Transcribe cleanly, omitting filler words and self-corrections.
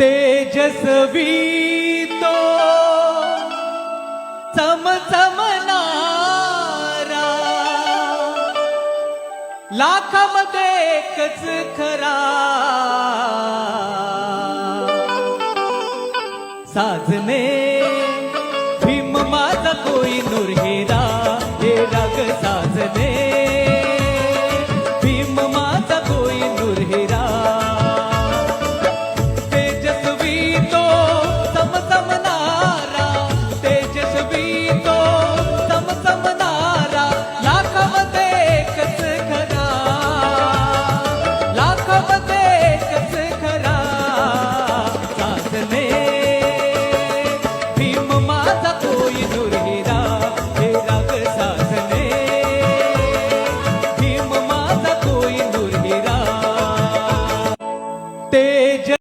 तेजस्वी तो चमचमणारा, लाखामध्ये एकच खरा, साजने भीम माझा कोई नूर हेरा, हेरा ग साजने